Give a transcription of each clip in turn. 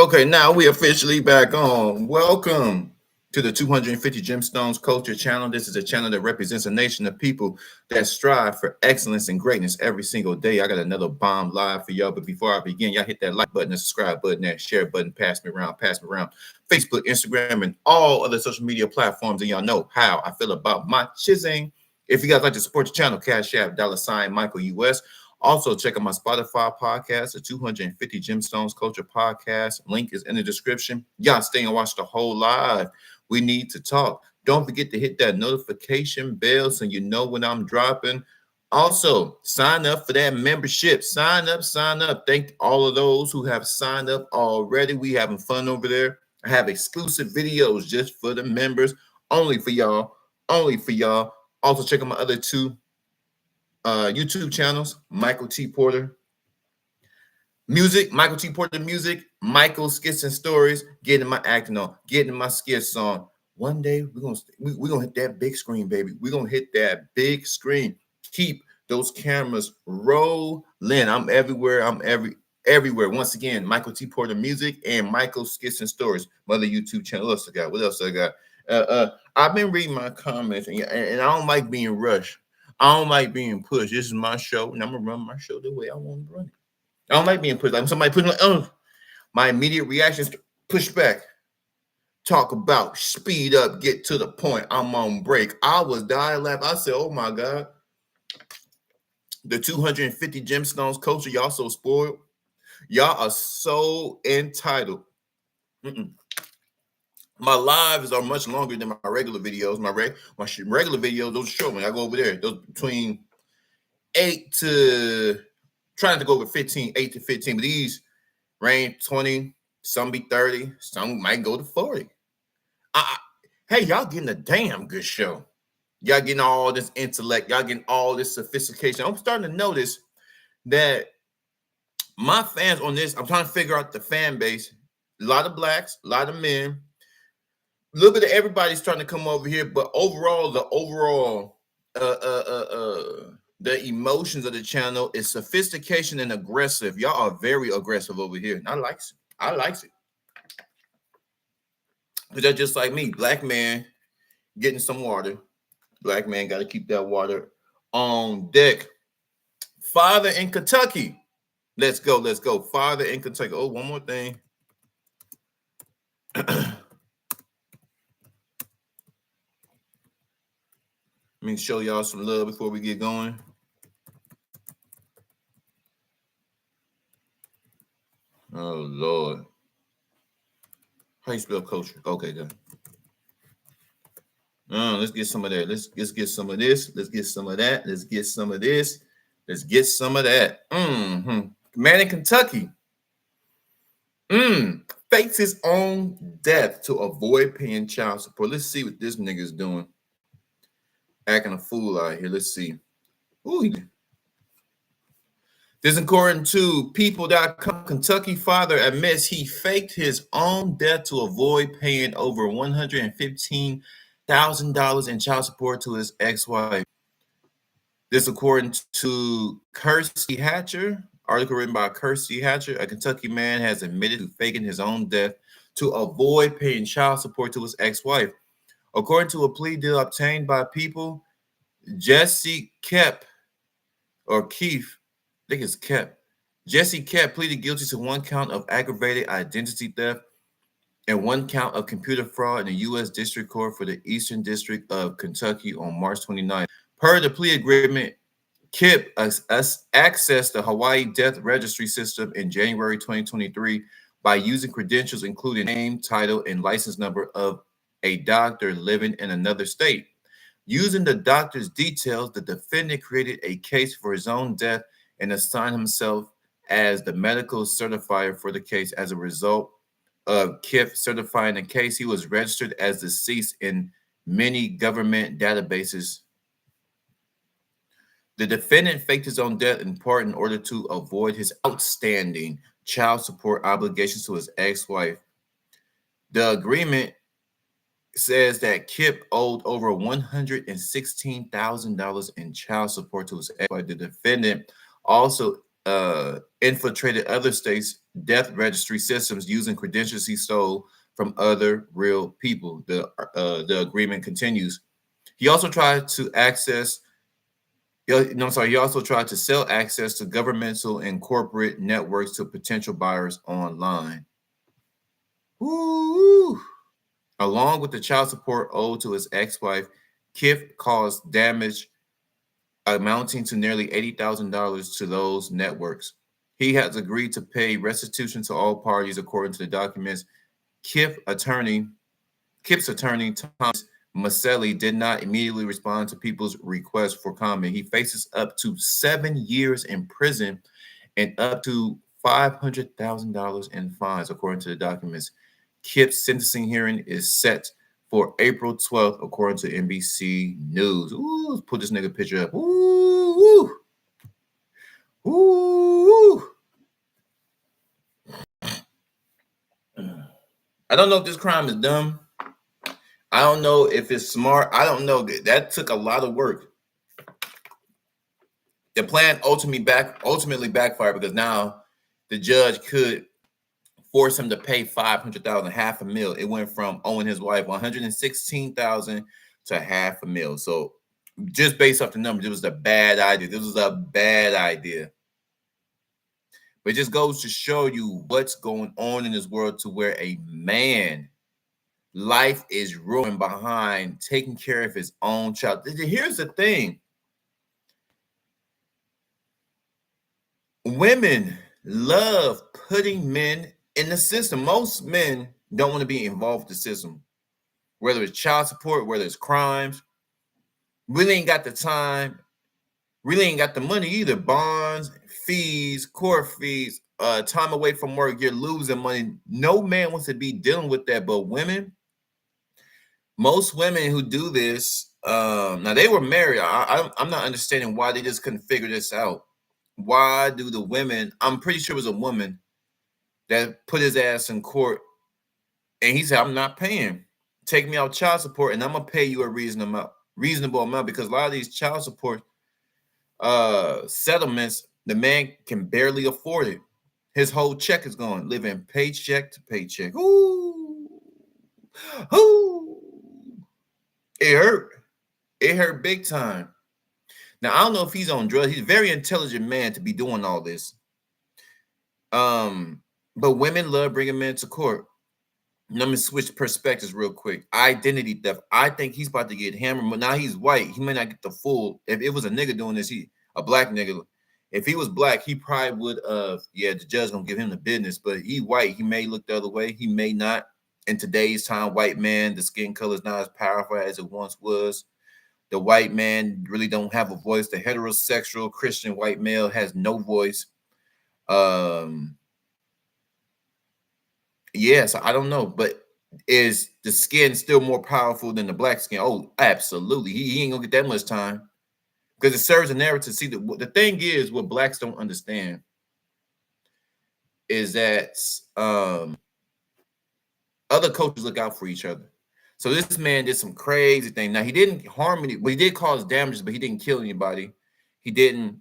Okay, now we officially back on. Welcome to the 250 Gemstones Culture Channel. This is a channel that represents a nation of people that strive for excellence and greatness every single day. I got another bomb live for y'all, but before I begin, y'all hit that like button, the subscribe button, that share button, pass me around. Facebook, Instagram, and all other social media platforms, and y'all know how I feel about my chizzing. If you guys like to support the channel, Cash App, $Michael US. Also, check out my Spotify podcast, the 250 Gemstones Culture Podcast. Link is in the description. Y'all stay and watch the whole live. We need to talk. Don't forget to hit that notification bell so you know when I'm dropping. Also, sign up for that membership. Sign up, sign up. Thank all of those who have signed up already. We having fun over there. I have exclusive videos just for the members, only for y'all, only for y'all. Also, check out my other two YouTube channels, Michael T. Porter Music, Michael T. Porter Music, Michael Skits and Stories, getting my acting on, getting my skits on. One day we're gonna hit that big screen, baby. We're gonna hit that big screen. Keep those cameras rolling. I'm everywhere. Everywhere. Once again, Michael T. Porter Music and Michael Skits and Stories. My other YouTube channel. What else I got? What else I got? I've been reading my comments, and I don't like being rushed. I don't like being pushed. This is my show, and I'm gonna run my show the way I want to run it. I don't like being pushed. Like somebody pushing, like, oh, my immediate reaction is push back. Talk about speed up, get to the point. I'm on break. I was dying laughing. I said, oh my God. The 250 Gemstones culture, y'all so spoiled. Y'all are so entitled. Mm-mm. My lives are much longer than my regular videos. My regular videos, those short ones. I go over there. Those between 8 to trying to go over 15, 8 to 15. But these range 20, some be 30, some might go to 40. Hey, y'all getting a damn good show. Y'all getting all this intellect. Y'all getting all this sophistication. I'm starting to notice that my fans on this, I'm trying to figure out the fan base. A lot of blacks, a lot of men, a little bit of everybody's trying to come over here, but overall, the emotions of the channel is sophistication and aggressive. Y'all are very aggressive over here, and I like it. I like it because they're just like me, black man getting some water. Black man got to keep that water on deck. Father in Kentucky. Let's go. Let's go. Father in Kentucky. Oh, one more thing. Let me show y'all some love before we get going. Oh, Lord. How you spell culture? Okay, good. Let's get some of that. Let's get some of this. Let's get some of that. Let's get some of this. Let's get some of that. Man in Kentucky. Fakes his own death to avoid paying child support. Let's see what this nigga's doing. Acting a fool out here. Let's see. Ooh. This according to people.com. Kentucky father admits he faked his own death to avoid paying over $115,000 in child support to his ex-wife. This according to Kirsty Hatcher. Article written by Kirsty Hatcher. A Kentucky man has admitted to faking his own death to avoid paying child support to his ex-wife. According to a plea deal obtained by People, Jesse Kepp, or Keith, I think it's Kepp. Jesse Kepp pleaded guilty to one count of aggravated identity theft and one count of computer fraud in the U.S. District Court for the Eastern District of Kentucky on March 29th. Per the plea agreement, Kip accessed the Hawaii Death Registry system in January 2023 by using credentials including name, title, and license number of a doctor living in another state. Using the doctor's details, the defendant created a case for his own death and assigned himself as the medical certifier for the case. As a result of Kip certifying the case, he was registered as deceased in many government databases. The defendant faked his own death in part in order to avoid his outstanding child support obligations to his ex-wife. The agreement says that Kip owed over $116,000 in child support to his ex-wife. The defendant also infiltrated other states' death registry systems using credentials he stole from other real people. The agreement continues. He also tried to access. No, I'm sorry. He also tried to sell access to governmental and corporate networks to potential buyers online. Woo! Along with the child support owed to his ex-wife, Kif caused damage amounting to nearly $80,000 to those networks. He has agreed to pay restitution to all parties, according to the documents. Kif attorney, Kip's attorney, Thomas Maselli, did not immediately respond to people's request for comment. He faces up to 7 years in prison and up to $500,000 in fines, according to the documents. Kip's sentencing hearing is set for April 12th, according to NBC News. Ooh, let's put this nigga picture up. Ooh, ooh, ooh. I don't know if this crime is dumb. I don't know if it's smart. I don't know. That took a lot of work. The plan ultimately backfired because now the judge could force him to pay $500,000, half a mil. It went from owing his wife $116,000 to half a mil. So just based off the numbers, it was a bad idea. This was a bad idea. But it just goes to show you what's going on in this world to where a man life is ruined behind taking care of his own child. Here's the thing. Women love putting men in the system. Most men don't want to be involved with the system, whether it's child support, whether it's crimes. Really ain't got the time, really ain't got the money either. Bonds, fees, court fees, time away from work, you're losing money. No man wants to be dealing with that, but women, most women who do this, now they were married. I'm not understanding why they just couldn't figure this out. Why do the women, I'm pretty sure it was a woman that put his ass in court and he said, I'm not paying. Take me out child support and I'm going to pay you a reasonable amount because a lot of these child support settlements, the man can barely afford it. His whole check is gone, living paycheck to paycheck. Ooh. Ooh. It hurt. It hurt big time. Now, I don't know if he's on drugs. He's a very intelligent man to be doing all this. But women love bringing men to court. Let me switch perspectives real quick. Identity theft. I think he's about to get hammered. But now he's white. He may not get the full. If it was a nigga doing this, a black nigga. If he was black, he probably would. The judge gonna give him the business. But he white. He may look the other way. He may not. In today's time, white man, the skin color is not as powerful as it once was. The white man really don't have a voice. The heterosexual Christian white male has no voice. Yes, I don't know, but is the skin still more powerful than the black skin? Oh, absolutely. He ain't gonna get that much time because it serves a narrative. See, the thing is, what blacks don't understand is that other cultures look out for each other. So this man did some crazy thing. Now he didn't harm any, but he did cause damages, but he didn't kill anybody. He didn't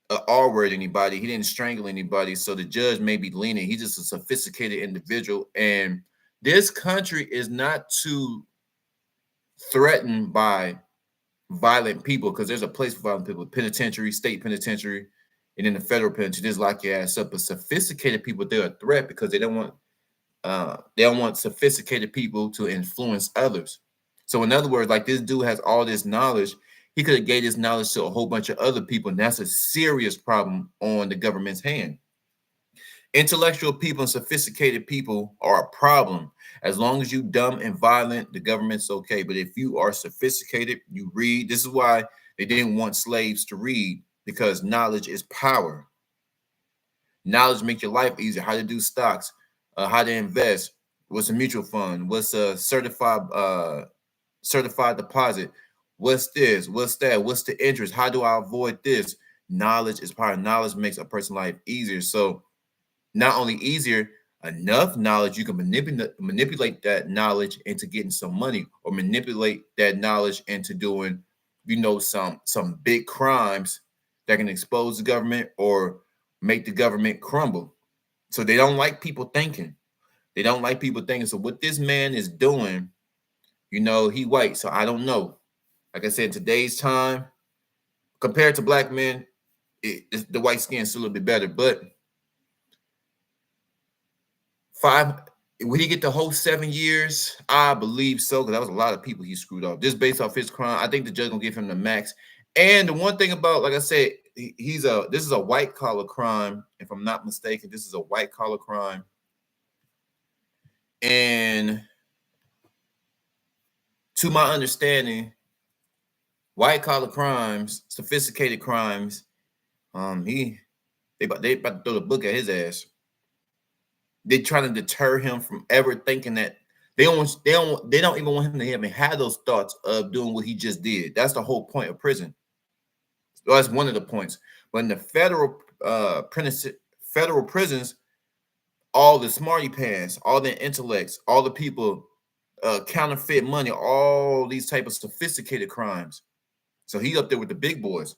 R-word anybody. He didn't strangle anybody. So the judge may be lenient. He's just a sophisticated individual. And this country is not too threatened by violent people because there's a place for violent people, penitentiary, state penitentiary, and then the federal penitentiary. Just lock your ass up. But sophisticated people, they're a threat because they don't want sophisticated people to influence others. So in other words, like this dude has all this knowledge. He could have gave this knowledge to a whole bunch of other people, and that's a serious problem on the government's hand. Intellectual people and sophisticated people are a problem. As long as you dumb and violent, the government's okay. But if you are sophisticated, you read. This is why they didn't want slaves to read, because knowledge is power. Knowledge makes your life easier. How to do stocks, how to invest, what's a mutual fund, what's a certified deposit, what's this, what's that, what's the interest, how do I avoid this? Knowledge is power. Knowledge makes a person's life easier. So not only easier, enough knowledge, you can manipulate that knowledge into getting some money, or manipulate that knowledge into doing, some big crimes that can expose the government, or make the government crumble. So they don't like people thinking. They don't like people thinking. So what this man is doing, he white. So I don't know. Like I said, today's time, compared to black men, the white skin is still a little bit better. But would he get the whole 7 years? I believe so, because that was a lot of people he screwed off. Just based off his crime, I think the judge gonna give him the max. And the one thing about, like I said, this is a white collar crime. If I'm not mistaken, this is a white collar crime. And to my understanding, white collar crimes, sophisticated crimes, they about to throw the book at his ass. They're trying to deter him from ever thinking that they don't even want him to even have those thoughts of doing what he just did. That's the whole point of prison. So that's one of the points. But in the federal prisons, all the smarty pants, all the intellects, all the people counterfeit money, all these type of sophisticated crimes. So he's up there with the big boys.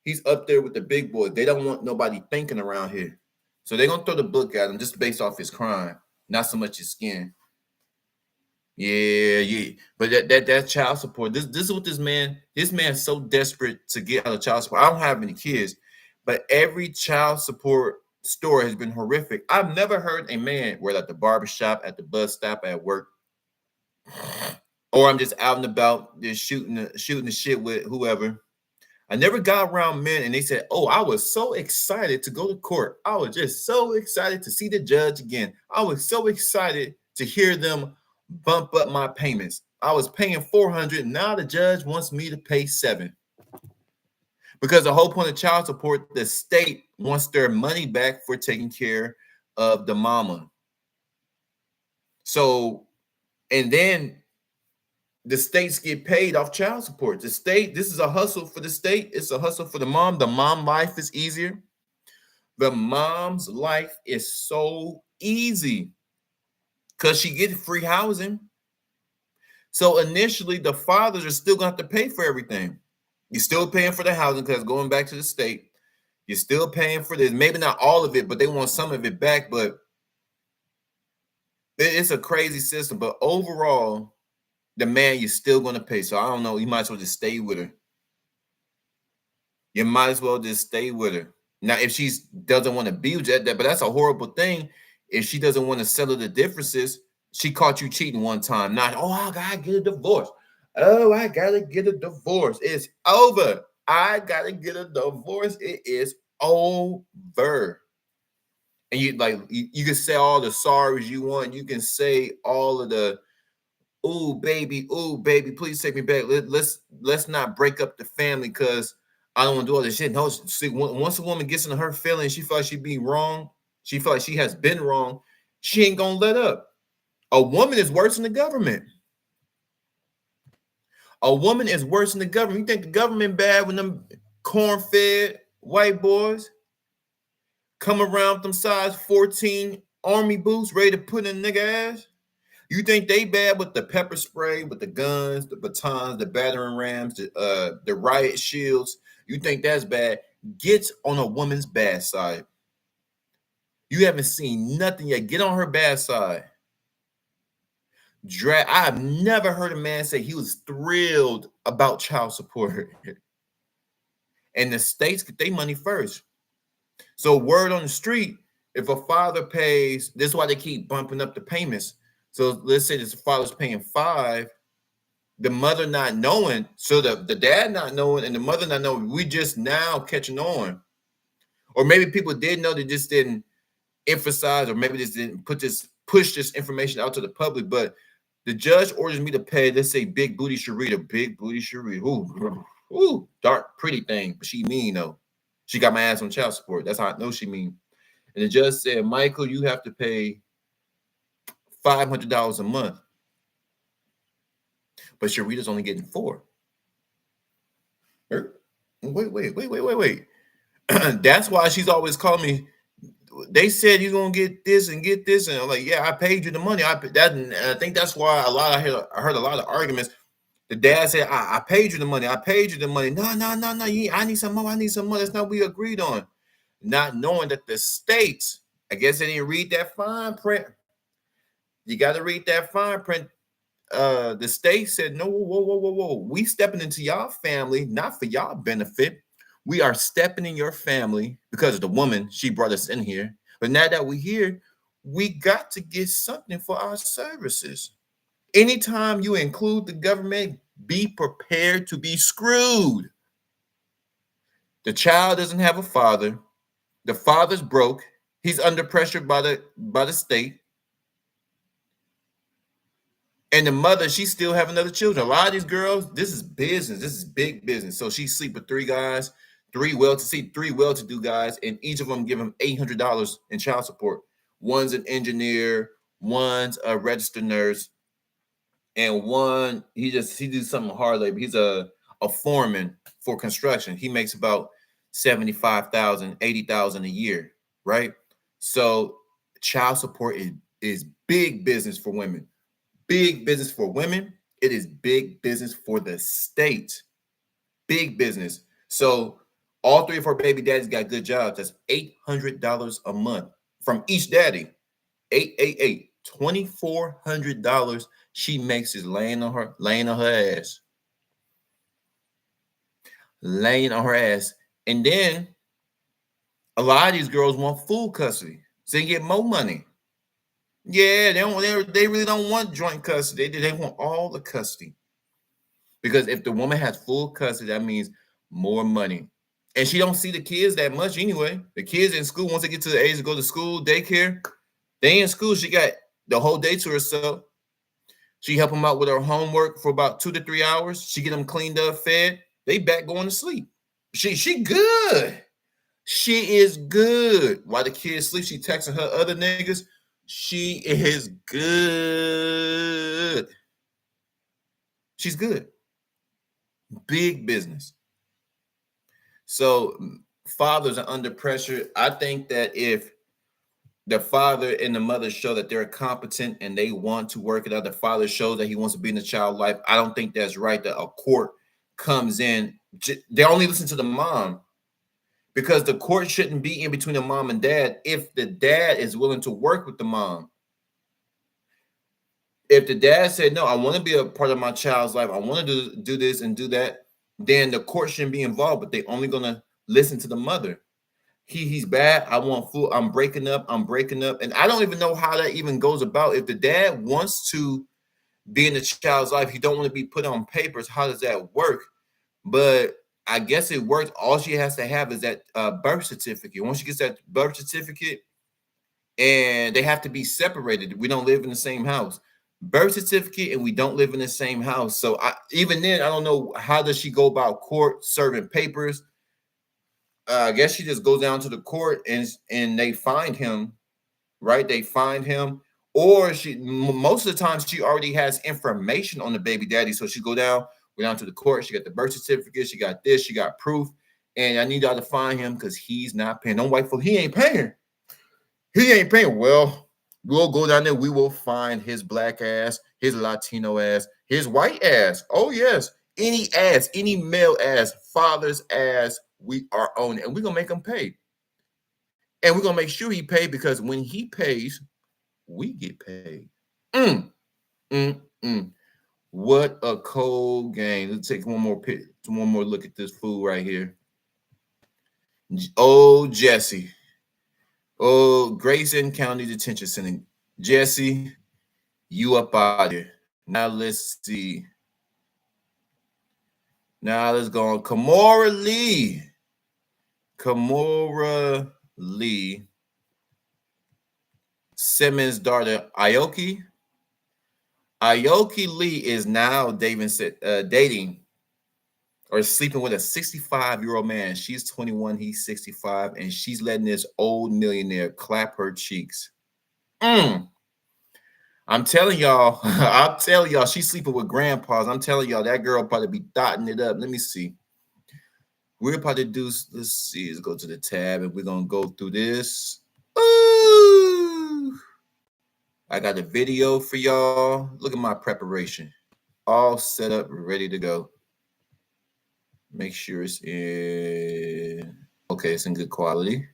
He's up there with the big boys. They don't want nobody thinking around here. So they're gonna throw the book at him just based off his crime, not so much his skin. Yeah. But that child support. This is what this man's so desperate to get out of child support. I don't have any kids, but every child support story has been horrific. I've never heard a man, whether at the barbershop, at the bus stop, at work, or I'm just out and about, just shooting the shit with whoever. I never got around men and they said, "Oh, I was so excited to go to court. I was just so excited to see the judge again. I was so excited to hear them bump up my payments. I was paying $400. Now the judge wants me to pay $7." Because the whole point of child support, the state wants their money back for taking care of the mama. So, and then the states get paid off child support. The state, this is a hustle for the state. It's a hustle for the mom. The mom life is easier. The mom's life is so easy because she gets free housing. So initially, the fathers are still going to have to pay for everything. You're still paying for the housing because going back to the state. You're still paying for this. Maybe not all of it, but they want some of it back. But it's a crazy system. But overall, the man, you're still going to pay. So I don't know. You might as well just stay with her. You might as well just stay with her. Now, if she doesn't want to be with that, but that's a horrible thing. If she doesn't want to settle the differences, she caught you cheating one time. Not, oh, I got to get a divorce. Oh, I got to get a divorce. It's over. I got to get a divorce. It is over. And you can say all the sorries you want. You can say all of the, ooh, baby, please take me back. Let's not break up the family because I don't want to do all this shit. No, see, once a woman gets into her feelings, she feels like she be wrong. She feels like she has been wrong. She ain't gonna let up. A woman is worse than the government. A woman is worse than the government. You think the government bad when them corn-fed white boys come around with them size 14 army boots ready to put in nigga ass? You think they bad with the pepper spray, with the guns, the batons, the battering rams, the riot shields? You think that's bad? Get on a woman's bad side. You haven't seen nothing yet. Get on her bad side. I've never heard a man say he was thrilled about child support. And the states get their money first. So word on the street, if a father pays, this is why they keep bumping up the payments. So let's say this father's paying $5, the mother not knowing, so the dad not knowing and the mother not knowing, we just now catching on. Or maybe people did know, they just didn't emphasize, or maybe just didn't push this information out to the public. But the judge orders me to pay, let's say big booty Sharita. Ooh, dark, pretty thing, but she mean though. She got my ass on child support. That's how I know she mean. And the judge said, Michael, you have to pay $500 a month. But Sharita's only getting $4. Wait. That's why she's always calling me. They said you're gonna get this, and I'm like, yeah, I paid you the money. I think that's why I heard a lot of arguments. The dad said, I paid you the money. No, I need some more. That's not what we agreed on. not knowing that the states, I guess they didn't read that fine print. You got to read that fine print. The state said, no, whoa, whoa, whoa, whoa. We stepping into y'all family, not for y'all benefit. We are stepping in your family because of the woman. She brought us in here. But now that we're here, we got to get something for our services. Anytime you include the government, be prepared to be screwed. The child doesn't have a father. The father's broke. He's under pressure by the state. And the mother, she still have another children. A lot of these girls, this is business. This is big business. So she sleep with three guys, three well-to-do guys, and each of them give him $800 in child support. One's an engineer, one's a registered nurse, and one he do something hard labor. He's a foreman for construction. He makes about 75,000, 80,000 a year, right? So child support is big business for women. Big business for women. It is big business for the state. Big business. So all three of her baby daddies got good jobs. That's $800 a month from each daddy. 888. $2,400 she makes is laying on her ass. Laying on her ass. And then a lot of these girls want full custody. So they get more money. Yeah, they really don't want joint custody. They want all the custody. Because if the woman has full custody, that means more money. And she don't see the kids that much anyway. The kids in school, once they get to the age to go to school, daycare, they in school, she got the whole day to herself. She help them out with her homework for about 2 to 3 hours. She get them cleaned up, fed. They back going to sleep. She good. She is good. While the kids sleep, she texting her other niggas. She is good. She's good. Big business. So fathers are under pressure. I think that if the father and the mother show that they're competent and they want to work it out, the father shows that he wants to be in the child's life, I don't think that's right that a court comes in. They only listen to the mom because the court shouldn't be in between the mom and dad if the dad is willing to work with the mom. If the dad said, no, I want to be a part of my child's life, I want to do this and do that, then the court shouldn't be involved, but they're only going to listen to the mother. He's bad. I want food. I'm breaking up. And I don't even know how that even goes about. If the dad wants to be in the child's life, he don't want to be put on papers. How does that work? But I guess it works. All she has to have is that birth certificate. Once she gets that birth certificate, and they have to be separated. We don't live in the same house. Birth certificate, and we don't live in the same house. So even then, I don't know how does she go about court serving papers. I guess she just goes down to the court and they find him, right? They find him, or most of the time she already has information on the baby daddy. So she go down to the court. She got the birth certificate. She got this. She got proof. And I need y'all to find him because he's not paying. Don't wait for he ain't paying. He ain't paying. Well, we'll go down there. We will find his black ass, his Latino ass, his white ass. Oh yes, any ass, any male ass, father's ass. We are on it, and we're gonna make him pay. And we're gonna make sure he pay because when he pays, we get paid. What a cold game. Let's take one more look at this fool right here. Oh, Jesse. Oh, Grayson County Detention Center. Jesse, you up out here. Now let's see. Now let's go on. Kimora Lee. Simmons' daughter, Aoki. Aoki Lee is now dating or sleeping with a 65-year-old man. She's 21, he's 65, and she's letting this old millionaire clap her cheeks. I'm telling y'all, she's sleeping with grandpas. I'm telling y'all, that girl probably be dotting it up. Let me see. We're about to do, let's see, let's go to the tab and we're going to go through this. Ooh. I got a video for y'all. Look at my preparation. All set up, ready to go. Make sure it's in, okay, it's in good quality.